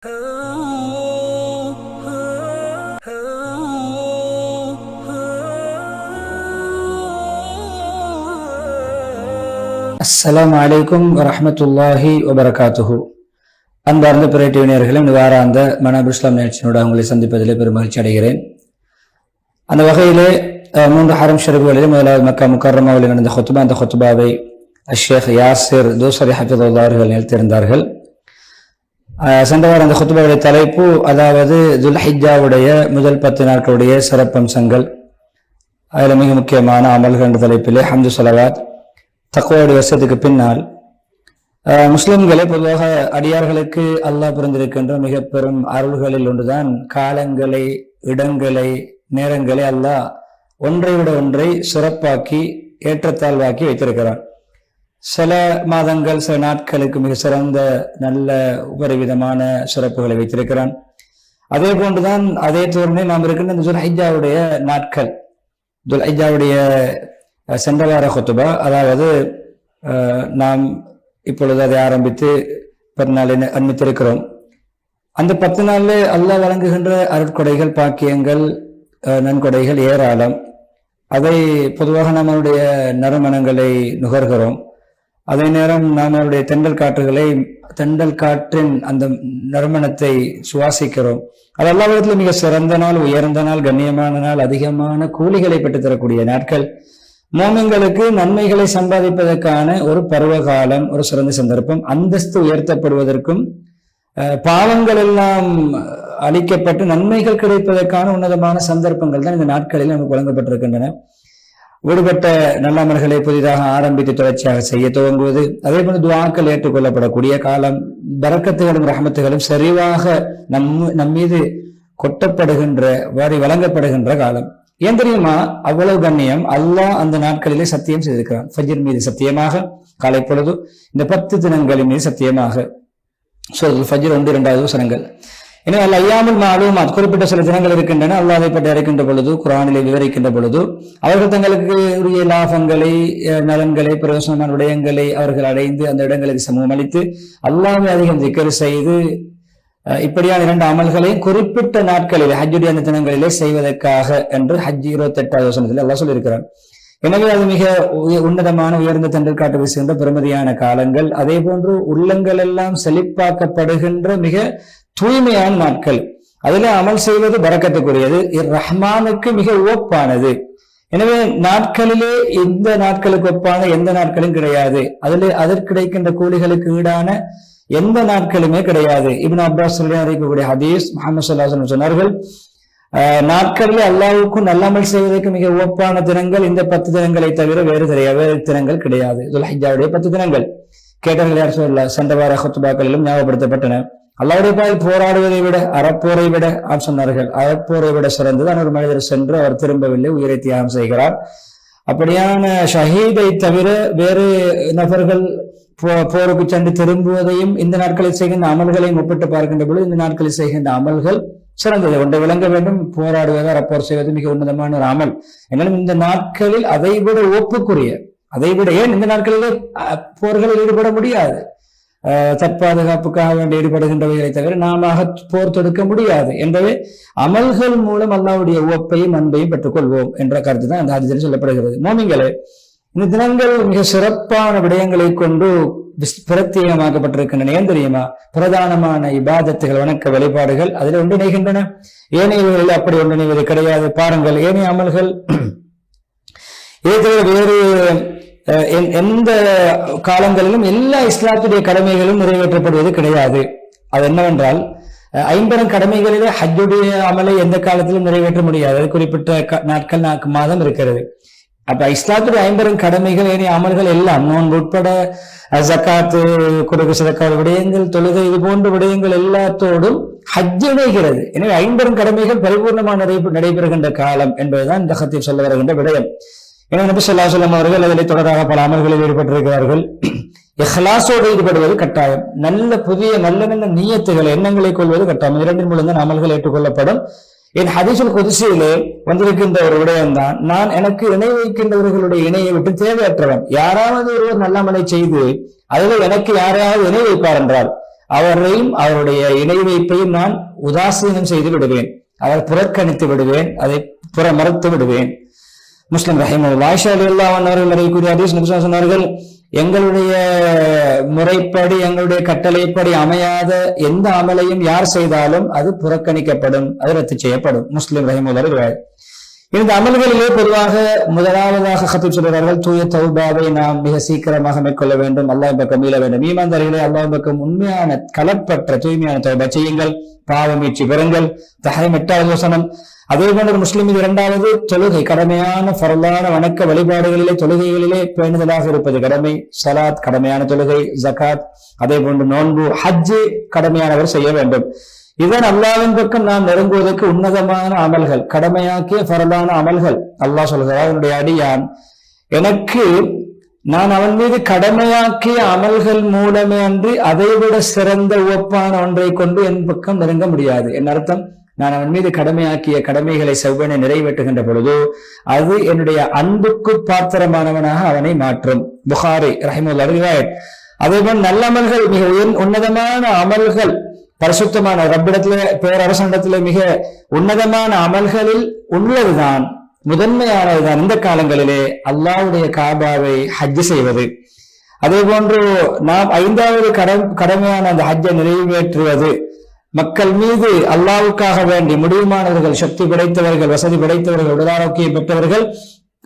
அஸ்ஸலாமு அலைக்கும் வரஹ்மத்துல்லாஹி வபரகாத்துஹு. அன்பார்ந்த பிரேட்டிவினியர்களே, வாராந்த மனாபுல் இஸ்லாம் நிகழ்ச்சியோடு உங்களை சந்திப்பதிலே பெரும் மகிழ்ச்சி அடைகிறேன். அந்த வகையிலே 3 ஹரம் ஷரீஃப்களிலே முதலாவது மக்கா முக்கர்ரமாவில் நடந்த ஹுத்பா, அந்த ஹுத்பாவை ஷேக் யாசிர் தோசரி ஹஃபிதுல்லாஹ் அவர்கள் நிகழ்த்தியிருந்தார்கள். சென்ற வாரம் அந்த ஹுத்பாவுடைய தலைப்பு, அதாவது துல்ஹிஜ்ஜாவுடைய முதல் 10 நாட்களுடைய சிறப்பம்சங்கள், அதில் மிக முக்கியமான அமல்கள் என்ற தலைப்பிலே ஹம்து ஸலவாத், தக்வாவுடைய வசத்துக்கு பின்னால் முஸ்லிம்களே பொதுவாக அடியார்களுக்கு அல்லாஹ் புரிந்திருக்கின்ற மிக பெரும் அருள்களில் ஒன்றுதான் காலங்களை, இடங்களை, நேரங்களை அல்லாஹ் ஒன்றை விட ஒன்றை சிறப்பாக்கி ஏற்றத்தாழ்வாக்கி வைத்திருக்கிறான். சில மாதங்கள், சில நாட்களுக்கு மிக சிறந்த நல்ல உபரிவிதமான சிறப்புகளை வைத்திருக்கிறான். அதே போன்றுதான் அதே தோரணை நாம் இருக்கின்ற இந்த துல்ஹிஜ்ஜாவுடைய நாட்கள், துல்ஹிஜ்ஜாவுடைய சென்ற வார ஹுத்பா, அதாவது நாம் இப்பொழுது அதை ஆரம்பித்து 10 நாள் அனுமதித்திருக்கிறோம். அந்த 10 நாளில் அல்லாஹ் வழங்குகின்ற அருட்கொடைகள், பாக்கியங்கள், நன்கொடைகள் ஏராளம். அதை பொதுவாக நம்மளுடைய நறுமணங்களை நுகர்கிறோம். அதே நேரம் நாம் அவருடைய தென்றல் காற்றின் அந்த நறுமணத்தை சுவாசிக்கிறோம். அது அல்லாஹ்விடத்தில் மிக சிறந்த நாள், உயர்ந்த நாள், கண்ணியமான நாள், அதிகமான கூலிகளை பெற்றுத்தரக்கூடிய நாட்கள். மோமின்களுக்கு நன்மைகளை சம்பாதிப்பதற்கான ஒரு பருவகாலம், ஒரு சிறந்த சந்தர்ப்பம். அந்தஸ்து உயர்த்தப்படுவதற்கும் பாவங்கள் எல்லாம் அளிக்கப்பட்டு நன்மைகள் கிடைப்பதற்கான உன்னதமான சந்தர்ப்பங்கள் தான் இந்த நாட்களில் நமக்கு வழங்கப்பட்டிருக்கின்றன. விடுபட்ட நல்லமல்களை புதிதாக ஆரம்பித்து தொடர்ச்சியாக செய்ய துவங்குவது, அதே போல துஆக்கள் ஏற்றுக்கொள்ளப்படக்கூடிய காலம், பரக்கத்துகளும் ரஹமத்துகளும் சரிவாக நம் மீது கொட்டப்படுகின்ற வழங்கப்படுகின்ற காலம். ஏன் தெரியுமா அவ்வளவு கண்ணியம்? அல்லாஹ் அந்த நாட்களிலே சத்தியம் செய்திருக்கிறான். ஃபஜ்ர் மீது சத்தியமாக, காலை பொழுது, இந்த 10 தினங்களின் மீது சத்தியமாக. சூரத்துல் ஃபஜ்ர் 1-2 வசனங்கள். எனவே அய்யாமுல் மஅலூமாத், குறிப்பிட்ட சில தினங்கள் இருக்கின்றன. அல்லாஹ் அதை பற்றி அழைக்கின்ற பொழுது, குர்ஆனிலே விவரிக்கின்ற பொழுது, அவர்கள் தங்களுக்கு உரிய லாபங்களை, நலன்களை, பிரயோசனமான விடயங்களை அவர்கள் அடைந்து அந்த இடங்களுக்கு சமூகம் அளித்து அல்லாஹ்வை அதிகம் திக்ர் செய்து இப்படியான 2 அமல்களை குறிப்பிட்ட நாட்களிலே, ஹஜ்ஜுடைய அந்த தினங்களிலே செய்வதற்காக என்று ஹஜ் 28வது வசனத்தில் அல்லாஹ் சொல்லியிருக்கிறார். எனவே அது மிக உன்னதமான, உயர்ந்த தென்றல் காட்டு வீசுகின்ற பெருமதியான காலங்கள். அதே போன்று உள்ளங்கள் எல்லாம் செழிப்பாக்கப்படுகின்ற மிக தூய்மையான நாட்கள். அதில் அமல் செய்வது பரக்கத்துக்குரியது, ரஹ்மானுக்கு மிக உவப்பானது. எனவே நாட்களிலே இந்த நாட்களுக்கு ஒப்பான எந்த நாட்களும் கிடையாது. அதற்கு கிடைக்கின்ற கூலிகளுக்கு ஈடான எந்த நாட்களுமே கிடையாது. இப்னு அப்பாஸ் அறிவிக்கக்கூடிய ஹதீஸ், முஹம்மது ஸல்லல்லாஹு அலைஹி வஸல்லம் சொன்னார்கள், நாட்களிலே அல்லாஹ்வுக்கு நல்லமல் செய்வதற்கு மிக உவப்பான தினங்கள் இந்த 10 தினங்களை தவிர வேறு தினங்கள் கிடையாது. துல்ஹிஜ்ஜாவுடைய 10 தினங்கள். கேட்டார்கள், யார் சொல்லலாம், சென்ற வார ஹுத்பாக்களிலும் ஞாபகப்படுத்தப்பட்டன. அல்லாஹ்வுடைய பாதையில் போராடுவதை விட, அறப்போரை விட சொன்னார்கள், அறப்போரை விட சிறந்ததான் ஒரு மனிதர் சென்று அவர் திரும்பவில்லை, உயிரை தியாகம் செய்கிறார். அப்படியான ஷஹீதை தவிர வேறு நபர்கள் போருக்கு சென்று திரும்புவதையும் இந்த நாட்களில் செய்கின்ற அமல்களையும் ஒப்பிட்டு பார்க்கின்ற பொழுது இந்த நாட்களில் செய்கின்ற அமல்கள் சிறந்தது. ஒன்றை விளங்க வேண்டும், போராடுவது, அறப்போர் செய்வது மிக உன்னதமான ஒரு அமல். என்னாலும் இந்த நாட்களில் அதை விட ஒப்புக்குரிய, அதை விட, ஏன் இந்த நாட்களிலே போர்களில் ஈடுபட முடியாது, தற்பாதுகாப்புக்காக வேண்டி ஈடுபடுகின்றவைகளை தவிர நாம போர் தொடுக்க முடியாது. எனவே அமல்கள் மூலம் அல்லாஹ்வுடைய உவப்பையும் அன்பையும் பெற்றுக்கொள்வோம் என்ற கருத்து தான் அந்த ஹதீஸில் சொல்லப்படுகிறது. மோமின்களே, இந்த தினங்கள் மிக சிறப்பான விடயங்களை கொண்டு பிரத்யேகமாக்கப்பட்டிருக்கின்றன. ஏன் தெரியுமா? பிரதானமான இபாதத்துகள், வணக்க வழிபாடுகள் அதில் ஒன்றிணைகின்றன. ஏனையவர்களில் அப்படி ஒன்றிணைவது கிடையாது. பாருங்கள், ஏனைய அமல்கள் வேறு எந்த காலங்களிலும் எல்லா இஸ்லாத்துடைய கடமைகளும் நிறைவேற்றப்படுவது கிடையாது. அது என்னவென்றால், 50 கடமைகளிலே ஹஜ்ஜுடைய அமலை எந்த காலத்திலும் நிறைவேற்ற முடியாது. அது குறிப்பிட்ட நாட்கள், மாதம் இருக்கிறது. அப்ப இஸ்லாத்துடைய 50 கடமைகள், ஏனைய அமல்கள் எல்லாம், நோன்பு உட்பட, ஜக்காத்து, குறுக்கு சதக்கா விடயங்கள், தொழுகை, இது போன்ற விடயங்கள் எல்லாத்தோடும் ஹஜ் இணைகிறது. எனவே 50 கடமைகள் பரிபூர்ணமாக நடைபெறுகின்ற காலம் என்பதுதான் இந்த ஹதீஸ் சொல்ல வருகின்ற விடயம். எனவே நபி ஸல்லல்லாஹு அலைஹி வஸல்லம் அவர்கள் அதில் தொடராக பல அமல்களில் ஈடுபட்டிருக்கிறார்கள். இஹ்லாஸோடு ஈடுபடுவது கட்டாயம். புதிய நல்ல நியத்துகள், எண்ணங்களை கொள்வது கட்டாயம். 2 மூலம் தான் அமல்கள் ஏற்றுக்கொள்ளப்படும். என் ஹதீஸுல் குத்ஸியிலே வந்திருக்கின்ற ஒரு விடயம்தான், நான் எனக்கு இணை வைக்கின்றவர்களுடைய இணையை விட்டு தேவையற்றவன். யாராவது ஒருவர் நல்ல அமலை செய்து அதில் எனக்கு யாராவது இணை வைப்பார் என்றால் அவரையும் அவருடைய இணை வைப்பையும் நான் உதாசீனம் செய்து விடுவேன், அவர் புறக்கணித்து விடுவேன், அதை புறமறுத்து விடுவேன். முஸ்லிம் ரஹிமஹுல்லாஹ் ஆயிஷா ரலியல்லாஹு அன்ஹா அவர்கள் கூறிய ஹதீஸ் நபி ஸல்லல்லாஹு அலைஹி வஸல்லம் சொன்னார்கள், எங்களுடைய முறைப்படி எங்களுடைய கட்டளைப்படி அமையாத எந்த அமலையும் யார் செய்தாலும் அது புறக்கணிக்கப்படும், அது ரத்து செய்யப்படும். முஸ்லிம் ரஹிமஹுல்லாஹ். இந்த அமல்களிலே பொதுவாக முதலாவதாக கத்தீப் சொல்கிறார்கள், தூய தௌபாவை நாம் மிக சீக்கிரமாக மேற்கொள்ள வேண்டும், அல்லாஹ் பக்கம் மீள வேண்டும். ஈமான்தாரிகளே, அல்லாஹ் பக்கம் உண்மையான கலப்பற்ற தூய்மையான தௌபா செய்யுங்கள், பாவமீட்சி பெறுங்கள். தஹரீம் 8வது வசனம். அதே போன்று முஸ்லிம் இது 2வது தொழுகை, கடமையான ஃபர்லான வணக்க வழிபாடுகளிலே தொழுகைகளிலே பேணுதலாக இருப்பது கடமை. ஸலாத் கடமையான தொழுகை, ஜகாத் அதே போன்று நோன்பு, ஹஜ் கடமையானவர் செய்ய வேண்டும். இதன் அல்லாஹ்வின் பக்கம் நாம் நெருங்குவதற்கு உன்னதமான அமல்கள், கடமையாக்கிய ஃபர்லான அமல்கள். அல்லாஹ் சொல்கிறார், என்னுடைய அடியான் எனக்கு நான் அவன் மீது கடமையாக்கிய அமல்கள் மூலமே அன்றி அதைவிட சிறந்த ஒப்பான ஒன்றை கொண்டு என் பக்கம் நெருங்க முடியாது. என் அர்த்தம், நான் அவன் மீது கடமையாக்கிய கடமைகளை செவ்வனை நிறைவேற்றுகின்ற பொழுது அது என்னுடைய அன்புக்கு பாத்திரமானவனாக அவனை மாற்றும். புகாரி ரஹிமஹுல்லாஹ் ரிவாயத். அதேபோல் நல்லமல்கள், மிக உன்னதமான அமல்கள், பரிசுத்தமான ரப்பிடத்திலே பேரரசனிடத்திலே மிக உன்னதமான அமல்களில் உள்ளதுதான், முதன்மையானதுதான் இந்த காலங்களிலே அல்லாஹ்வுடைய காபாவை ஹஜ் செய்வது. அதே போன்று நாம் 5வது கடமையான அந்த ஹஜ்ஜை நிறைவேற்றுவது. மக்கள் மீது அல்லாஹ்வுக்காக வேண்டி முடியுமானவர்கள், சக்தி படைத்தவர்கள், வசதி படைத்தவர்கள், உடலாரோக்கியம் பெற்றவர்கள்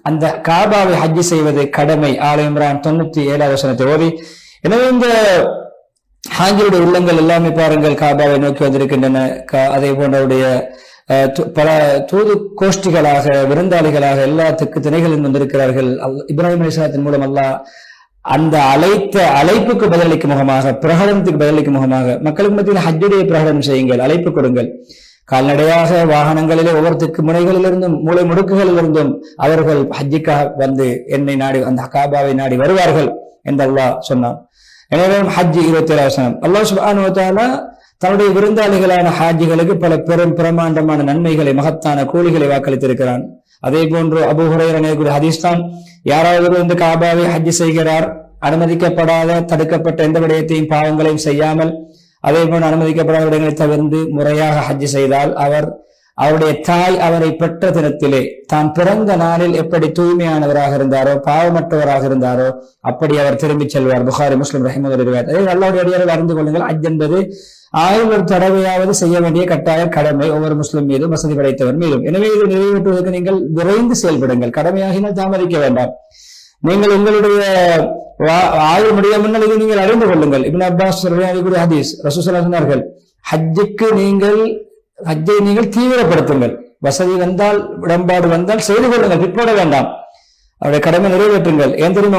அந்த காபாவை ஹஜ் செய்வது கடமை. ஆல இம்ரான் 97வது வசனத்தை ஓதி. எனவே இந்த ஹாஜியுடைய உள்ளங்கள் எல்லாமே பாருங்கள் காபாவை நோக்கி வந்திருக்கின்றன. அதே போன்றவுடைய பல தூது கோஷ்டிகளாக, விருந்தாளிகளாக எல்லா திக்கு திணைகளும் வந்திருக்கிறார்கள். இப்ராஹிம் அலைஹிஸ்ஸலாத்தின் மூலம் அல்லாஹ் அந்த அழைப்புக்கு பதிலளிக்கும் முகமாக, பிரகடனத்துக்கு பதிலளிக்கும் முகமாக மக்களுக்கு மத்தியில் ஹஜ்ஜுடைய பிரகடனம் செய்யுங்கள், அழைப்பு கொடுங்கள். கால்நடையாக வாகனங்களிலே ஒவ்வொரு திக்கு முனைகளிலிருந்தும் மூளை முடுக்குகளிலிருந்தும் அவர்கள் ஹஜ்ஜுக்காக வந்து என்னை நாடி அந்த காபாவை நாடி வருவார்கள் என்று அல்லாஹ் சொன்னான். எனவே ஹஜ் 27வது வசனம். அல்லாஹ் சுப்ஹானஹு வ தஆலா தன்னுடைய விருந்தாளிகளான ஹாஜிகளுக்கு பல பெரும் பிரமாண்டமான நன்மைகளை, மகத்தான கூலிகளை வாக்களித்திருக்கிறான். அதே போன்று அபூ ஹுரைரா அறிவிக்கிற ஹதீஸ் தான், யாராவது இந்த காபாவை ஹஜ் செய்கிறார், அனுமதிக்கப்படாத தடுக்கப்பட்ட எந்த விடயத்தையும் பாவங்களையும் செய்யாமல், அதே போன்று அனுமதிக்கப்படாத விடயங்களை தவிர்த்து முறையாக ஹஜ் செய்தால் அவருடைய தாய் அவரை பெற்ற தினத்திலே தான் பிறந்த நாளில் எப்படி தூய்மையானவராக இருந்தாரோ, பாவமற்றவராக இருந்தாரோ அப்படி அவர் திரும்பி செல்வார். புகாரி முஸ்லிம் ரஹிமஹுல்லாஹ். அதே அல்லாஹ்வுடைய அடியார்கள் அறிந்து கொள்ளுங்கள், ஹஜ் என்பது 1000 தடவையாவது செய்ய வேண்டிய கட்டாய கடமை ஒவ்வொரு முஸ்லிம் மீதும், வசதி படைத்தவர் மீதும். எனவே இது நிறைவேற்றுவதற்கு நீங்கள் விரைந்து செயல்படுங்கள், கடமையாகினால் தாமதிக்க வேண்டாம். நீங்கள் உங்களுடைய ஆயுள் முடிய முன்னால் இதை நீங்கள் அறிந்து கொள்ளுங்கள். இப்னு அப்பாஸ் அறிவிக்கிற ஹதீஸ், ரசூலுல்லாஹி ஸல்லல்லாஹு அலைஹி வஸல்லம் சொன்னார்கள், ஹஜ்ஜை நீங்கள் தீவிரப்படுத்துங்கள், வசதி வந்தால் உடன்பாடு வந்தால் செய்து கொள்ளுங்கள், பிற்போட வேண்டாம், அவருடைய கடமை நிறைவேற்றுங்கள். ஏன் தெரியும்,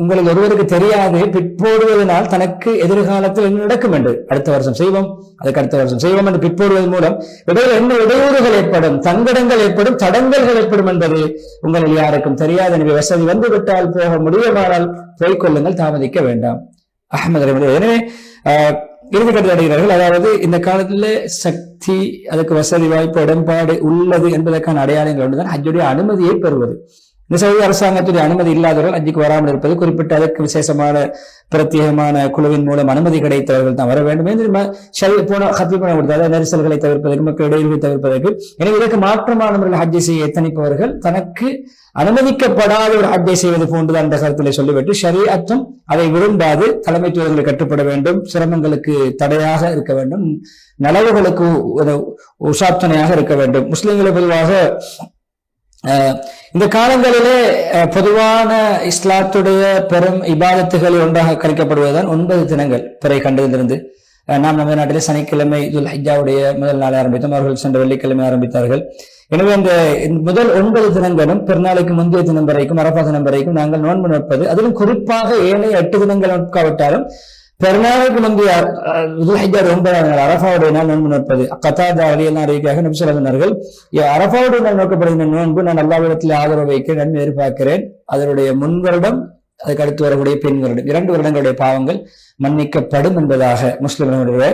உங்களுக்கு ஒருவருக்கு தெரியாது பிற்போடுவதனால் தனக்கு எதிர்காலத்தில் என்ன நடக்கும் என்று. அடுத்த வருஷம் செய்வோம், அதுக்கு அடுத்த வருஷம் செய்வோம் என்று பிற்போடுவதன் மூலம் இடையில என்ன இடையூறுகள் ஏற்படும், தங்கடங்கள் ஏற்படும், தடங்கல்கள் ஏற்படும் என்பது உங்களில் யாருக்கும் தெரியாது. எனவே வசதி வந்து விட்டால் போக முடியுமானால் போய்கொள்ளுங்கள், தாமதிக்க வேண்டாம். அஹ்மது. எனவே இறுதிக்கட்டு அடைகிறார்கள். அதாவது இந்த காலத்துல சக்தி, அதுக்கு வசதி வாய்ப்பு, உடன்பாடு உள்ளது என்பதற்கான அடையாளங்கள் ஒன்றுதான் ஹஜ்ஜுடைய அனுமதியை பெறுவது. இந்த சவுதி அரசாங்கத்துடைய அனுமதி இல்லாதவர்கள் ஹஜ்ஜுக்கு வராமல் இருப்பது, குறிப்பிட்ட அதற்கு விசேஷமான பிரத்யேகமான குழுவின் மூலம் அனுமதி கிடைத்தவர்கள் தான் வர வேண்டும் என்று போன ஹத்தி பண்ண கொடுத்தால் நெரிசல்களை தவிர்ப்பதற்கு, மக்கள் இடைவெளி தவிர்ப்பதற்கு. எனவே இதற்கு மாற்றமானவர்கள் ஹஜ்ஜை செய்ய எத்தனிப்பவர்கள் தனக்கு அனுமதிக்கப்படாத ஒரு ஹஜ்ஜை செய்வது போன்றுதான் அந்த கருத்திலே சொல்லிவிட்டு ஷரீஅத்தும் அதை விரும்பாது. தலைமைத்துவர்களை கட்டுப்பட வேண்டும், சிரமங்களுக்கு தடையாக இருக்க வேண்டும், நலவுகளுக்கு உசாத்தனையாக இருக்க வேண்டும். முஸ்லிம்களை பொதுவாக இந்த காலங்களிலே பொதுவான இஸ்லாத்துடைய பெரும் இபாதத்துகளில் ஒன்றாக கணிக்கப்படுவதுதான் 9 தினங்கள் பிறை கண்டதிலிருந்து. நாம் நமது நாட்டிலே சனிக்கிழமை துல் ஹஜ்ஜாவுடைய முதல் நாளை ஆரம்பித்தோம், அவர்கள் சென்ற வெள்ளிக்கிழமை ஆரம்பித்தார்கள். எனவே அந்த முதல் 9 தினங்களும் பெருநாளைக்கு முந்தைய தினம் வரைக்கும், அரபா தினம் வரைக்கும் நாங்கள் நோன்பு நோட்பது. அதிலும் குறிப்பாக ஏனைய 8 தினங்கள் நோட்காவிட்டாலும் பெருநாளுக்கு முந்தைய துல் ஹஜ்ஜா 9ஆம் நாள் அரஃபாவுடைய நாள் நோன்பு நோட்பது. கத்தாதா ரலியல்லாஹு அறிவிக்காக நபி ஸல்லல்லாஹு அலைஹி வஸல்லம் சொன்னார்கள், அரஃபாவுடைய நாள் நோக்கப்படுகிற நோன்பு நான் அல்லாஹ்விடத்தில் ஆதரவு வைக்க நன்மை எதிர்பார்க்கிறேன். அதனுடைய முன் வருடம், அதுக்கு அடுத்து வரக்கூடிய பின் வருடம், 2 வருடங்களுடைய பாவங்கள் மன்னிக்கப்படும் என்பதாக முஸ்லிம்களுடைய.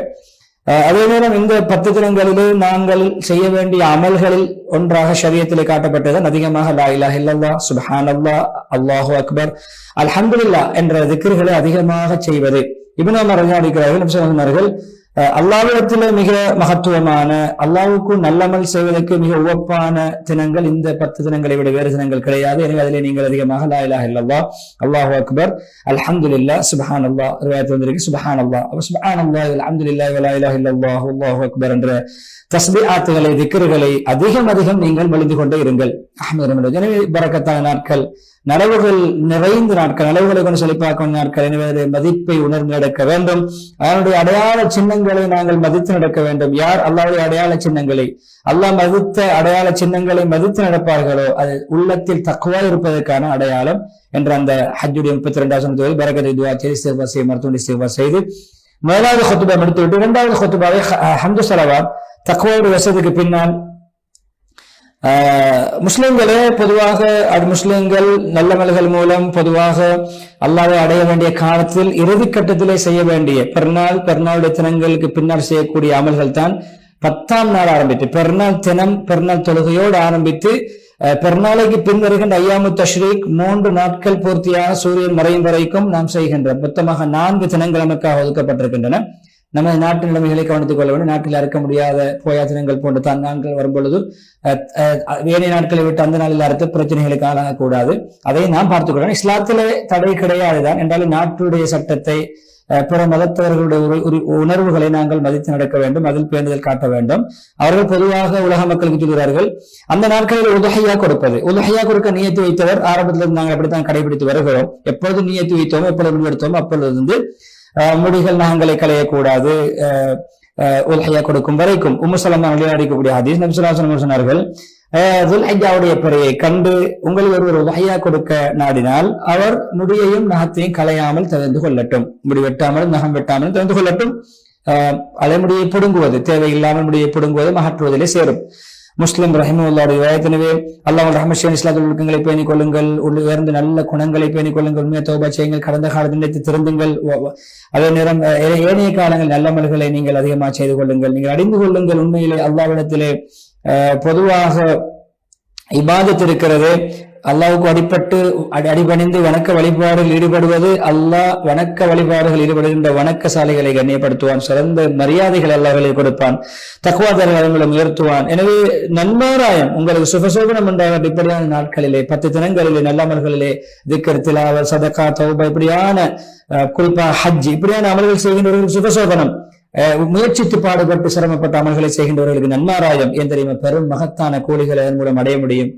அதே நேரம் இந்த 10 தினங்களிலே நாங்கள் செய்ய வேண்டிய அமல்களில் ஒன்றாக ஷரியத்திலே காட்டப்பட்டதுதான் அதிகமாக லா இலாஹ இல்லல்லாஹ், சுப்ஹானல்லாஹ், அல்லாஹு அக்பர், அல்ஹம்துலில்லாஹ் என்ற திக்ர்களை அதிகமாக செய்வது. இப்னு உமர் அறிவிக்கிறார்கள், சொன்னார்கள், அல்லாஹ்விடத்திலே மிக மகத்துவமான, அல்லாஹ்வுக்கு நல்லமல் செய்வதற்கு மிக உவப்பான தினங்கள் இந்த 10 தினங்களை விட வேறு தினங்கள் கிடையாது. எனவே அதிலே நீங்கள் அதிகமாக லா இலாஹ இல்லல்லாஹ், அல்லாஹு அக்பர், அல்ஹம்துலில்லாஹ், சுப்ஹானல்லாஹ், ரிவாயத் வந்திருக்கு சுப்ஹானல்லாஹ், சுப்ஹானல்லாஹ், அல்ஹம்துலில்லாஹ், வலா இலாஹ இல்லல்லாஹ், அல்லாஹு அக்பர் என்ற தஸ்பீஹாத்துகளை, திக்ருகளை அதிகம் நீங்கள் மொழிந்து கொண்டே இருங்கள். அஹ்மது. எனவே பரக்கத்தான நாட்கள், நலவுகள் நிறைந்த நாட்கள், நலவுகளை கொண்டு செழிப்பாக்கும் நாட்கள். எனவே மதிப்பை உணர்ந்து நடக்க வேண்டும். அதனுடைய அடையாள சின்னங்களை நாங்கள் மதித்து நடக்க வேண்டும். யார் அல்லாஹ்வுடைய அடையாள சின்னங்களை, அல்லாஹ் மதித்த அடையாள சின்னங்களை மதித்து நடப்பார்களோ அது உள்ளத்தில் தக்வா இருப்பதற்கான அடையாளம் என்ற அந்த ஹஜ்ஜுடைய 32வது பரக்கத்தை துஆ செய்து இஸ்திக்ஃபார் செய்து மருத்துவ இஸ்திக்ஃபார் செய்து முதலாவது ஹுத்பா முடித்துவிட்டு இரண்டாவது ஹுத்பாவை ஹம்து ஸலவாத் தக்வாவுடைய வசதிக்கு பின்னால் முஸ்லிம்களே பொதுவாக முஸ்லிம்கள் நல்லமல்கள் மூலம் பொதுவாக அல்லாஹ்வை அடைய வேண்டிய காலத்தில் இறுதி கட்டத்திலே செய்ய வேண்டிய பெருநாளுடைய தினங்களுக்கு பின்னால் செய்யக்கூடிய அமல்கள் தான் 10ஆம் நாள் ஆரம்பித்து பெருநாள் தொழுகையோடு ஆரம்பித்து பெருநாளைக்கு பின் வருகின்ற ஐயாமு தஷ்ரீக் 3 நாட்கள் பூர்த்தியாக சூரியன் மறையும் வரைக்கும் நாம் செய்கின்றோம். மொத்தமாக 4 தினங்கள் நமக்காக ஒதுக்கப்பட்டிருக்கின்றன. நமது நாட்டு நிலைமைகளை கவனித்துக் கொள்ள வேண்டும். நாட்டில் அறுக்க முடியாத போயா தினங்கள் போன்ற தான் நாட்கள் வரும்பொழுது ஏனைய நாட்களை விட்டு அந்த நாளில் அறுத்து பிரச்சனைகளுக்கு ஆளாகக்கூடாது. அதை நாம் பார்த்துக் கொள்ளணும். இஸ்லாத்திலே தடை கிடையாதுதான் என்றாலும் நாட்டுடைய சட்டத்தை, பிற மதத்தவர்களுடைய உணர்வுகளை நாங்கள் மதித்து நடக்க வேண்டும். அதில் பேணுதல் காட்ட வேண்டும். அவர்கள் பொதுவாக உலக மக்களுக்கு சொல்கிறார்கள், அந்த நாட்களில் உதுஹியா கொடுப்பது, உதுஹியா கொடுக்க நியத்து வைத்தவர் ஆரம்பத்தில் நாங்கள் அப்படித்தான் கடைபிடித்து வருகிறோம். எப்பொழுது நியத்து வைத்தோம், எப்பொழுது முடிவெடுத்தோம், அப்பொழுது முடிகள் நகங்களை களையக்கூடாது உல்ஹியா கொடுக்கும் வரைக்கும். உம்மு சலமா விளையாடிக்கக்கூடிய ஹதீஸ், நபி ஸல்லல்லாஹு அலைஹி வஸல்லம் சொன்னார்கள், துல்ஹிஜ்ஜாவுடைய பிறையை கண்டு உங்களுக்கு ஒருவர் உல்ஹியா கொடுக்க நாடினால் அவர் முடியையும் நகத்தையும் களையாமல் தவிர்த்து கொள்ளட்டும். முடி வெட்டாமல் நகம் வெட்டாமல் தவிர்த்து கொள்ளட்டும். அலைமுடியை பிடுங்குவது, தேவையில்லாமல் முடியை பிடுங்குவது அகற்றுவதிலே சேரும். முஸ்லிம் ரஹிமஹுல்லாஹுடைய ரிவாயத்தினவே அல்லாஹ் ரஹ்மத் இஸ்லாத்துல் ஒழுக்கங்களை பேணிக் கொள்ளுங்கள், உயர்ந்த நல்ல குணங்களை பேணிக் கொள்ளுங்கள், உண்மையை தௌபா செய்யுங்கள், கடந்த காலத்தை திருந்துங்கள், அதே நேரம் ஏனைய காலங்கள் நல்லமல்களை நீங்கள் அதிகமாக செய்து கொள்ளுங்கள், நீங்கள் அடைந்து கொள்ளுங்கள். உண்மையிலே அல்லாஹ்விடத்திலே பொதுவாக இபாதத் இருக்கிறது. அல்லாஹ்வுக்கு அடிபணிந்து வணக்க வழிபாடுகள் ஈடுபடுவது, அல்லாஹ் வணக்க வழிபாடுகள் ஈடுபடுகின்ற வணக்கசாலிகளை கண்ணியப்படுத்துவான், சிறந்த மரியாதைகள் அல்லாஹ்களை கொடுப்பான், தக்வாதாரங்களை உயர்த்துவான். எனவே நன்மாராயம் உங்களுக்கு சுபசோபனம் உண்டாக இப்படியான நாட்களிலே 10 தினங்களிலே நல்லமல்களிலே திக்ர், திலாவத், சதகா, தௌபா, இப்படியான குறிப்பா ஹஜ் இப்படியான அமல்கள் செய்கின்றவர்கள் சுபசோபனம். முயற்சித்து பாடுபட்டு சிரமப்பட்ட அமல்களை செய்கின்றவர்களுக்கு நன்மாராயம் ஏன் தெரியுமா? பெரும் மகத்தான கூலிகளை அதன் மூலம் அடைய முடியும்.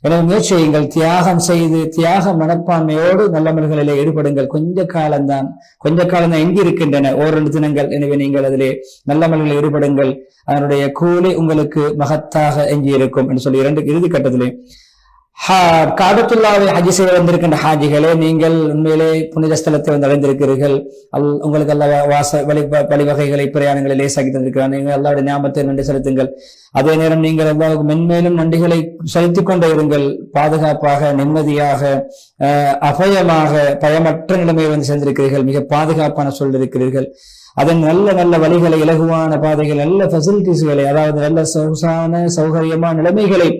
எனவே முயற்சி செய்யுங்கள், தியாகம் செய்து தியாக மனப்பான்மையோடு நல்லமல்களிலே ஈடுபடுங்கள். கொஞ்ச காலம்தான் எங்கி இருக்கின்றன, 1-2 தினங்கள். எனவே நீங்கள் அதிலே நல்லமல்களில் ஈடுபடுங்கள், அதனுடைய கூலி உங்களுக்கு மகத்தாக எங்கி இருக்கும் என்று சொல்லி இறுதி கட்டத்திலே காபத்துல்லாவை ஹஜ் செய்ய வந்திருக்கின்ற ஹாஜிகளே, நீங்கள் உண்மையிலே புனித ஸ்தலத்தை வந்து அடைந்திருக்கிறீர்கள். உங்களுக்கு அல்ல வழிவகைகளை பிரயாணங்களை லேசாக்கி தந்திருக்கிறார். நீங்கள் அல்லாஹ்வுடைய ஞாபகத்தை நன்றி செலுத்துங்கள். அதே நேரம் நீங்கள் அல்லாஹ்வுக்கு மென்மேலும் நன்றிகளை செலுத்திக் கொண்டே இருங்கள். பாதுகாப்பாக, நிம்மதியாக, அபயமாக, பயமற்ற நிலைமையை வந்து சேர்ந்திருக்கிறீர்கள். மிக பாதுகாப்பான சூழல் இருக்கிறீர்கள். அதன் நல்ல வழிகளை, இலகுவான பாதைகள், நல்ல ஃபெசிலிட்டிஸ்களை, அதாவது நல்ல சொகுசான சௌகரியமான நிலைமைகளை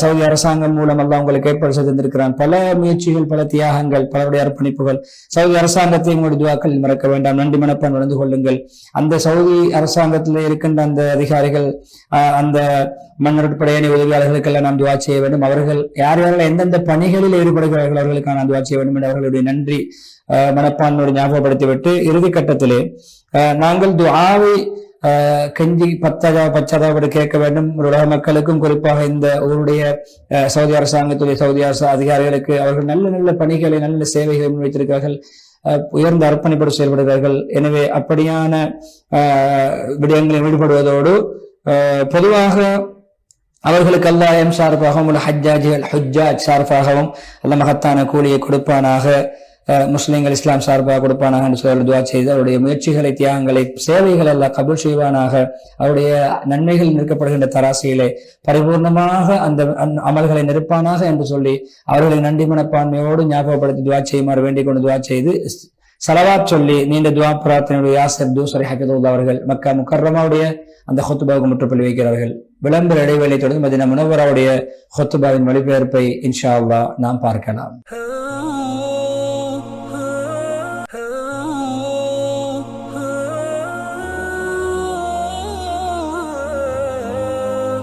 சவுதி அரசாங்கம் மூலம் அல்லாஹ் உங்களுக்கு ஏற்பாடு செய்திருக்கிறான். பல முயற்சிகள், பல தியாகங்கள், பலருடைய அர்ப்பணிப்புகள். சவுதி அரசாங்கத்தை உங்களுடைய துஆக்களில் மறக்க வேண்டாம். நன்றி மனப்பான் நடந்து கொள்ளுங்கள். அந்த சவுதி அரசாங்கத்தில் இருக்கின்ற அந்த அதிகாரிகள், அந்த மன்னருட்படையணி உதவியாளர்களுக்கெல்லாம் நாம் துஆ செய்ய வேண்டும். அவர்கள் யாரெல்லாம் எந்தெந்த பணிகளில் ஈடுபடுகிறார்கள் அவர்களுக்கான துஆ செய்ய வேண்டும் என்று அவர்களுடைய நன்றி மனப்பான்மையோடு ஞாபகப்படுத்திவிட்டு இறுதி கட்டத்திலே நாங்கள் துஆவை கெஞ்சி பச்சாதாபப்பட்டு கேட்க வேண்டும். உலக மக்களுக்கும் குறிப்பாக இந்த ஊருடைய சவுதி அரசாங்கத்துடைய சவுதி அரசு அதிகாரிகளுக்கு அவர்கள் நல்ல பணிகளை, நல்ல சேவைகளை முன்வைத்திருக்கிறார்கள், உயர்ந்த அர்ப்பணிப்போடு செயல்படுகிறார்கள். எனவே அப்படியான விடயங்களில் ஈடுபடுவதோடு பொதுவாக அவர்களுக்கு அல்லாஹ் சார்பாகவும் ஹஜ்ஜாஜ் சார்பாகவும் அல்ல மகத்தான கூலியை கொடுப்பானாக, முஸ்லிம்கள் இஸ்லாம் சார்பாக கொடுப்பானாக என்று சொல்லி துஆ செய்து அவருடைய முயற்சிகளை, தியாகங்களை, சேவைகள் அல்லாஹ் கபூல் செய்வானாக. அவருடைய நன்மைகள் நிற்கப்படுகின்ற தராசியிலே பரிபூர்ணமாக அந்த அமல்களை நிற்பானாக என்று சொல்லி அவர்களை நன்றி மனப்பான்மையோடு ஞாபகப்படுத்தி துஆ செய்யுமாறு வேண்டிக் கொண்டு துஆ செய்து ஸலவாத் சொல்லி நீண்ட துஆ பிரார்த்தனையுடைய யாசிர் தூசரி ஹஃபிதுல்லாஹ் அவர்கள் மக்கா முக்கர்ரமாவுடைய அந்த ஹுத்பாவுக்கு முற்றுப்புள்ளி வைக்கிறார்கள். விளம்பர இடைவேளை தொடர்ந்து மதீனா முனவ்வராவுடைய ஹுத்பாவின் மொழிபெயர்ப்பை இன்ஷா அல்லாஹ் நாம் பார்க்கலாம்.